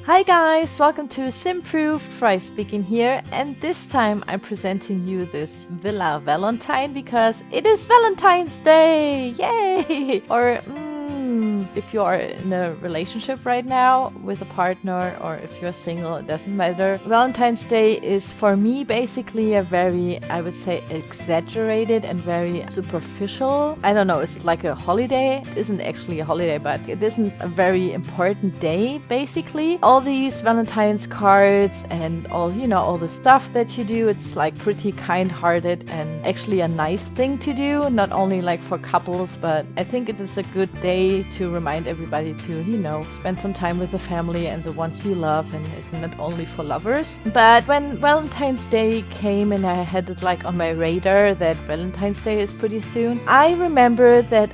Hi guys, welcome to Simproved. Fry speaking here, and this time I'm presenting you this Villa Valentine because it is Valentine's Day! Yay! Or if you are in a relationship right now with a partner, or if you're single, it doesn't matter. Valentine's Day is for me basically a very, I would say, exaggerated and very superficial. I don't know, it's like a holiday. It isn't actually a holiday, but it isn't a very important day basically. All these Valentine's cards and all the stuff that you do, it's like pretty kind-hearted and actually a nice thing to do, not only like for couples, but I think it is a good day to remind everybody to, spend some time with the family and the ones you love, and it's not only for lovers. But when Valentine's Day came and I had it like on my radar that Valentine's Day is pretty soon, I remember that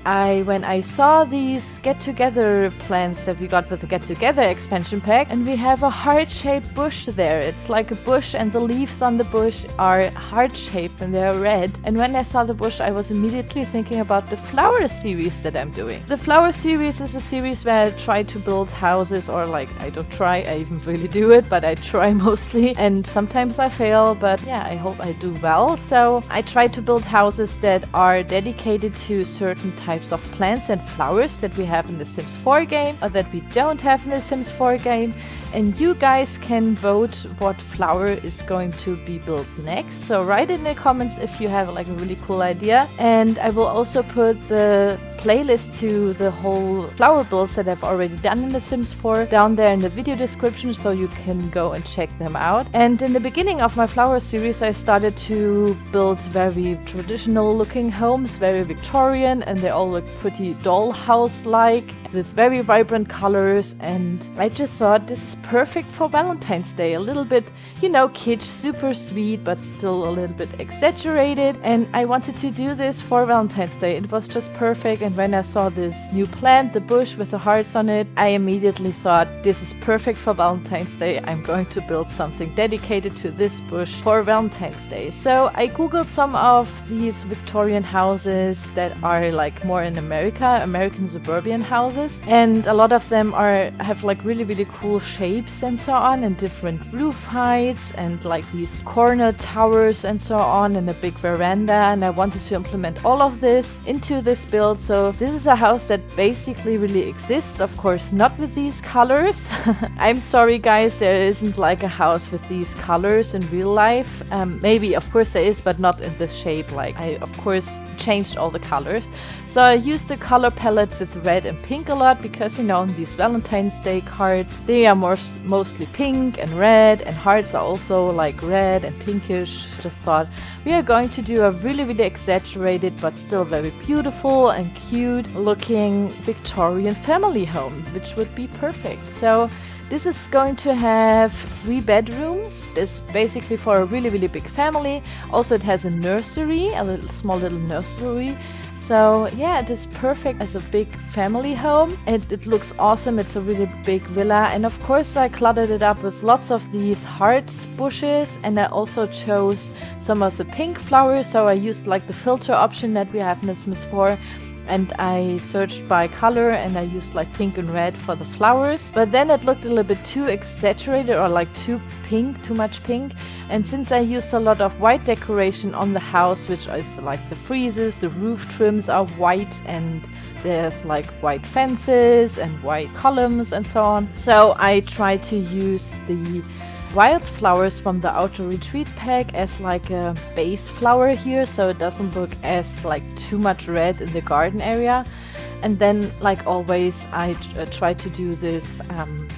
when I saw these get-together plans that we got with the get-together expansion pack, and we have a heart-shaped bush there. It's like a bush and the leaves on the bush are heart-shaped and they're red. And when I saw the bush, I was immediately thinking about the flower series that I'm doing. The flower series is a series where I try to build houses, or like, I don't try, I even really do it, but I try mostly, and sometimes I fail, but yeah, I hope I do well. So I try to build houses that are dedicated to certain types of plants and flowers that we have in the Sims 4 game or that we don't have in the Sims 4 game, and you guys can vote what flower is going to be built next. So write in the comments if you have like a really cool idea, and I will also put the playlist to the whole flower builds that I've already done in The Sims 4 down there in the video description, so you can go and check them out. And in the beginning of my flower series, I started to build very traditional looking homes, very Victorian, and they all look pretty dollhouse-like with very vibrant colors, and I just thought this is perfect for Valentine's Day. A little bit, kitsch, super sweet, but still a little bit exaggerated, and I wanted to do this for Valentine's Day. It was just perfect. And when I saw this new plant, the bush with the hearts on it, I immediately thought this is perfect for Valentine's Day. I'm going to build something dedicated to this bush for Valentine's Day. So I googled some of these Victorian houses that are like more in American suburban houses, and a lot of them have like really, really cool shapes and so on, and different roof heights, and like these corner towers and so on, and a big veranda. And I wanted to implement all of this into this build. So this is a house that basically really exists, of course not with these colors. I'm sorry guys, there isn't like a house with these colors in real life. Maybe of course there is, but not in this shape. Like, I of course changed all the colors. So I used the color palette with red and pink a lot because, in these Valentine's Day cards, they are mostly pink and red, and hearts are also like red and pinkish. Just thought we are going to do a really, really exaggerated but still very beautiful and cute looking Victorian family home, which would be perfect. So this is going to have 3 bedrooms. It's basically for a really, really big family. Also, it has a nursery, small little nursery. So yeah, it is perfect as a big family home, and it looks awesome. It's a really big villa, and of course I cluttered it up with lots of these heart bushes, and I also chose some of the pink flowers. So I used like the filter option that we have in The Sims 4, and I searched by color, and I used like pink and red for the flowers. But then it looked a little bit too exaggerated, or like too much pink. And since I used a lot of white decoration on the house, which is like the friezes, the roof trims are white, and there's like white fences and white columns and so on. So I tried to use the wildflowers from the Outdoor Retreat pack as like a base flower here, so it doesn't look as like too much red in the garden area. And then, like always, I try to do this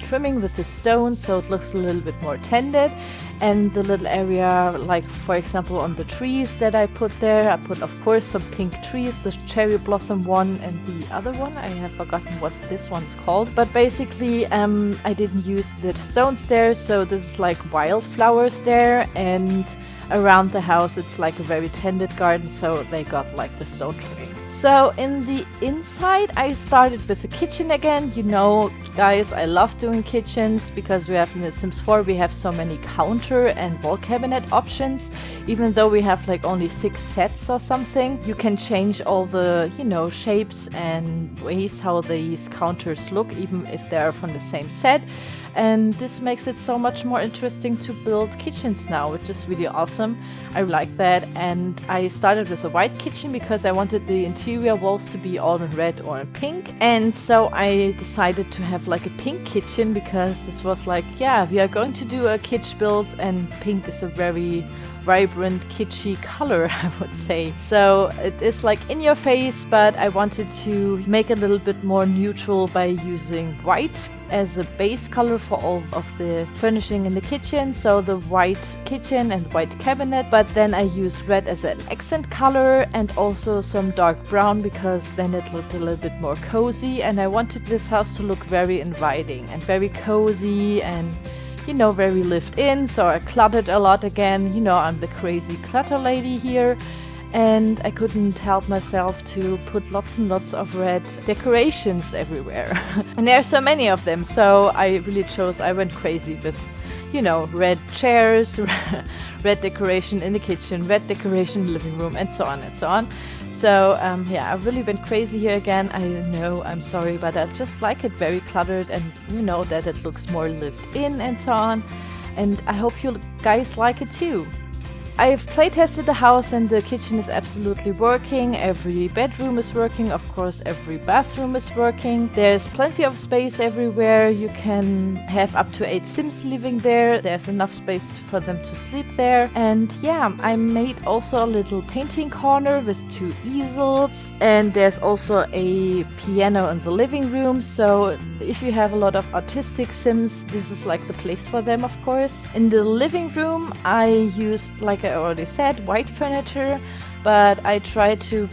trimming with the stones, so it looks a little bit more tended. And the little area, like for example on the trees that I put there, I put of course some pink trees, the cherry blossom one and the other one, I have forgotten what this one's called. But basically I didn't use the stones there, so this is like wildflowers there, and around the house it's like a very tended garden, so they got like the stone trimming. So in the inside, I started with the kitchen again. Guys, I love doing kitchens because we have in The Sims 4, we have so many counter and wall cabinet options. Even though we have like only 6 sets or something, you can change all the, shapes and ways how these counters look, even if they are from the same set. And this makes it so much more interesting to build kitchens now, which is really awesome. I like that. And I started with a white kitchen because I wanted the interior walls to be all in red or in pink. And so I decided to have like a pink kitchen because this was like, yeah, we are going to do a kitsch build, and pink is a very vibrant, kitschy color, I would say. So it is like in your face, but I wanted to make it a little bit more neutral by using white as a base color for all of the furnishing in the kitchen. So the white kitchen and white cabinet, but then I used red as an accent color and also some dark brown because then it looked a little bit more cozy, and I wanted this house to look very inviting and very cozy and, you know, very lived in. So I cluttered a lot again. You know, I'm the crazy clutter lady here, and I couldn't help myself to put lots and lots of red decorations everywhere. And there are so many of them, so I went crazy with, you know, red chairs, red decoration in the kitchen, red decoration in the living room, and so on and so on. So yeah, I've really been crazy here again. I know, I'm sorry, but I just like it very cluttered, and you know that it looks more lived in and so on. And I hope you guys like it too. I've playtested the house and the kitchen is absolutely working. Every bedroom is working. Of course, every bathroom is working. There's plenty of space everywhere. You can have up to 8 Sims living there. There's enough space for them to sleep there. And yeah, I made also a little painting corner with 2 easels. And there's also a piano in the living room. So if you have a lot of autistic Sims, this is like the place for them, of course. In the living room, I used, like I already said, white furniture, but I tried to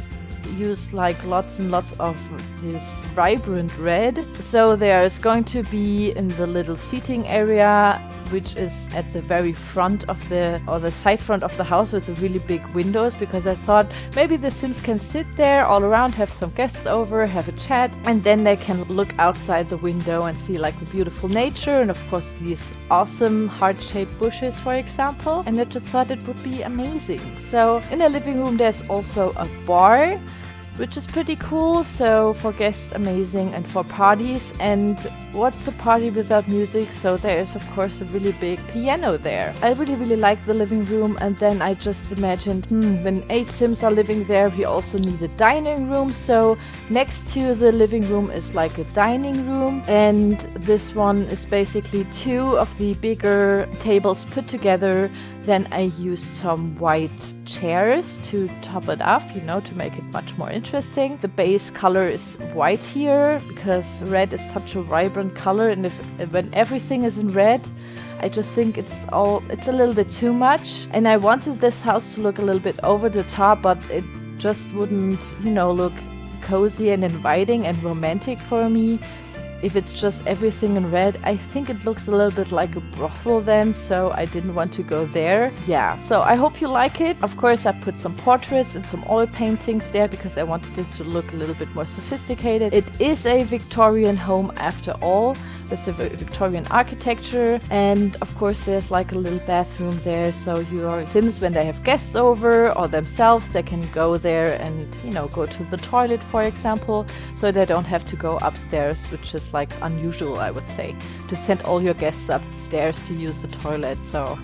use like lots and lots of this vibrant red. So there's going to be in the little seating area, which is at the very front of the side front of the house with the really big windows, because I thought maybe the Sims can sit there all around, have some guests over, have a chat, and then they can look outside the window and see like the beautiful nature and of course these awesome heart-shaped bushes, for example. And I just thought it would be amazing. So in the living room there's also a bar, which is pretty cool. So for guests, amazing, and for parties. And what's a party without music? So there is of course a really big piano there. I really like the living room, and then I just imagined, when 8 Sims are living there, we also need a dining room. So next to the living room is like a dining room, and this one is basically 2 of the bigger tables put together. Then I used some white chairs to top it up, you know, to make it much more interesting. The base color is white here because red is such a vibrant color, and when everything is in red, I just think it's a little bit too much. And I wanted this house to look a little bit over the top, but it just wouldn't, you know, look cozy and inviting and romantic for me. If it's just everything in red, I think it looks a little bit like a brothel then, so I didn't want to go there. Yeah, so I hope you like it. Of course, I put some portraits and some oil paintings there because I wanted it to look a little bit more sophisticated. It is a Victorian home after all, with the Victorian architecture, and of course there's like a little bathroom there, so your Sims, when they have guests over or themselves, they can go there and, you know, go to the toilet, for example, so they don't have to go upstairs, which is like unusual, I would say, to send all your guests upstairs to use the toilet. So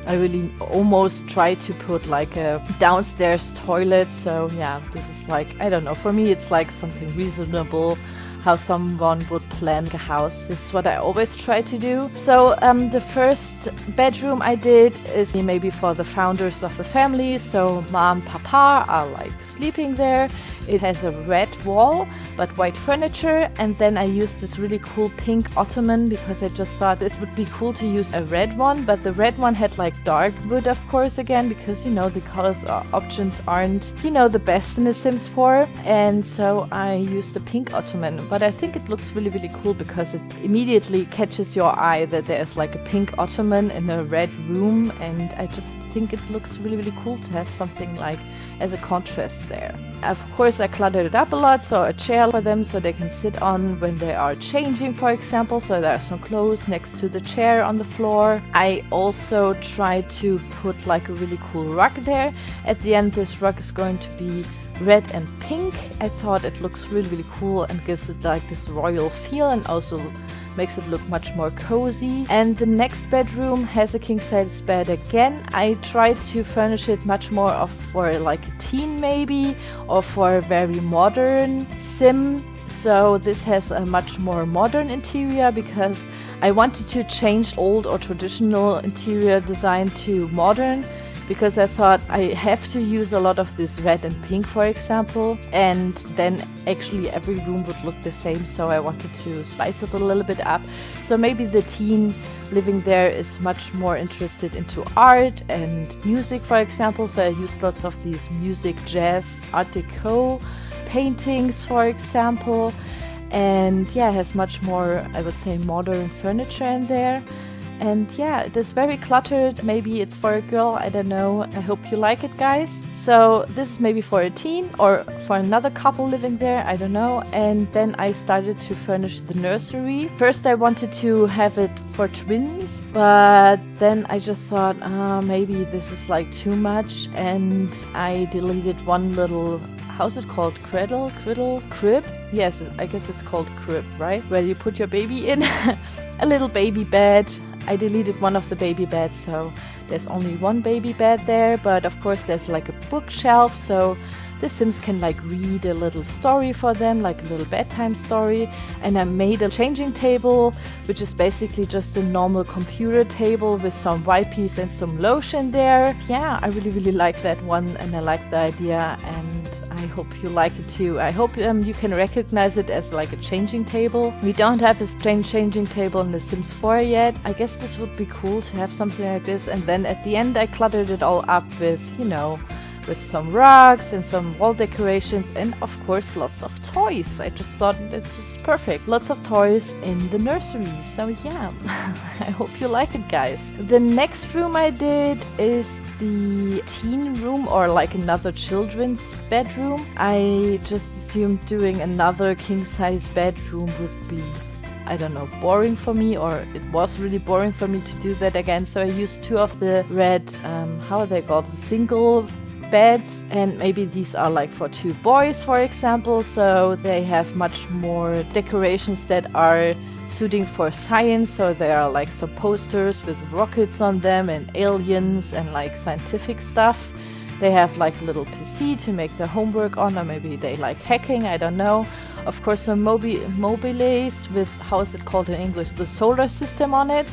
I really almost tried to put like a downstairs toilet. So yeah, this is like, I don't know, for me it's like something reasonable how someone would plan a house. This is what I always try to do. So the first bedroom I did is maybe for the founders of the family. So mom, papa are like sleeping there. It has a red wall but white furniture, and then I used this really cool pink ottoman because I just thought it would be cool to use a red one, but the red one had like dark wood, of course, again, because, you know, the colors options aren't, you know, the best in The Sims 4, and so I used the pink ottoman. But I think it looks really cool because it immediately catches your eye that there's like a pink ottoman in a red room, and I just think it looks really cool to have something like as a contrast there. Of course, I cluttered it up a lot, so a chair for them so they can sit on when they are changing, for example, so there are some clothes next to the chair on the floor. I also tried to put like a really cool rug there. At the end, this rug is going to be red and pink. I thought it looks really cool and gives it like this royal feel, and also makes it look much more cozy. And the next bedroom has a king size bed again. I tried to furnish it much more for like a teen maybe, or for a very modern sim. So this has a much more modern interior because I wanted to change old or traditional interior design to modern, because I thought I have to use a lot of this red and pink, for example, and then actually every room would look the same, so I wanted to spice it a little bit up. So maybe the teen living there is much more interested into art and music, for example, so I used lots of these music, jazz, art deco paintings, for example, and yeah, it has much more, I would say, modern furniture in there. And yeah, it is very cluttered. Maybe it's for a girl, I don't know. I hope you like it, guys. So this is maybe for a teen or for another couple living there, I don't know. And then I started to furnish the nursery. First I wanted to have it for twins, but then I just thought, maybe this is like too much, and I deleted one little, how's it called? Crib? Yes, I guess it's called crib, right? Where you put your baby in. A little baby bed. I deleted one of the baby beds, so there's only one baby bed there, but of course there's like a bookshelf, so the Sims can like read a little story for them, like a little bedtime story. And I made a changing table, which is basically just a normal computer table with some wipes and some lotion there. Yeah, I really like that one, and I like the idea, and I hope you like it too. I hope you can recognize it as like a changing table. We don't have a changing table in The Sims 4 yet. I guess this would be cool to have something like this. And then at the end I cluttered it all up with, you know, with some rugs and some wall decorations, and of course lots of toys. I just thought it's just perfect. Lots of toys in the nursery. So yeah, I hope you like it, guys. The next room I did is the teen room, or like another children's bedroom. I just assumed doing another king-size bedroom would be, I don't know, boring for me, or it was really boring for me to do that again. So I used two of the red, how are they called? Single beds, and maybe these are like for two boys, for example, so they have much more decorations that are suiting for science. So there are like some posters with rockets on them and aliens and like scientific stuff. They have like a little PC to make their homework on, or maybe they like hacking, I don't know. Of course, some mobiles with, how is it called in English, the solar system on it.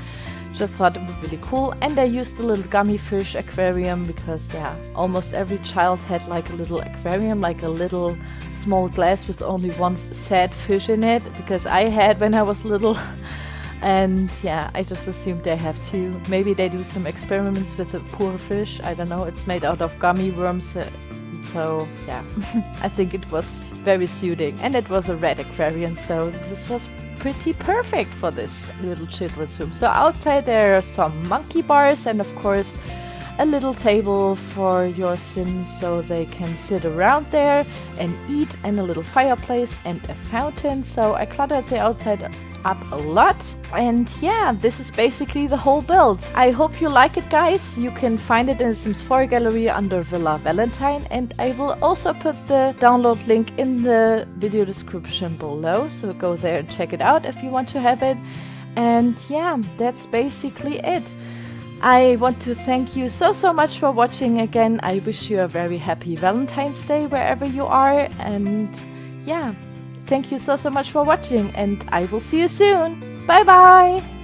Just thought it would be really cool. And I used a little gummy fish aquarium because, yeah, almost every child had like a little aquarium, like a little small glass with only one sad fish in it, because I had when I was little. And yeah, I just assumed they have too. Maybe they do some experiments with a poor fish, I don't know. It's made out of gummy worms, so yeah. I think it was very suiting, and it was a red aquarium, so this was pretty perfect for this little children's room. So outside there are some monkey bars, and of course a little table for your Sims so they can sit around there and eat, and a little fireplace and a fountain. So I cluttered the outside up a lot, and yeah, this is basically the whole build. I hope you like it, guys. You can find it in the Sims 4 gallery under Villa Valentine, and I will also put the download link in the video description below, so go there and check it out if you want to have it. And yeah, that's basically it. I want to thank you so much for watching again. I wish you a very happy Valentine's Day wherever you are, and yeah, thank you so much for watching, and I will see you soon. Bye bye!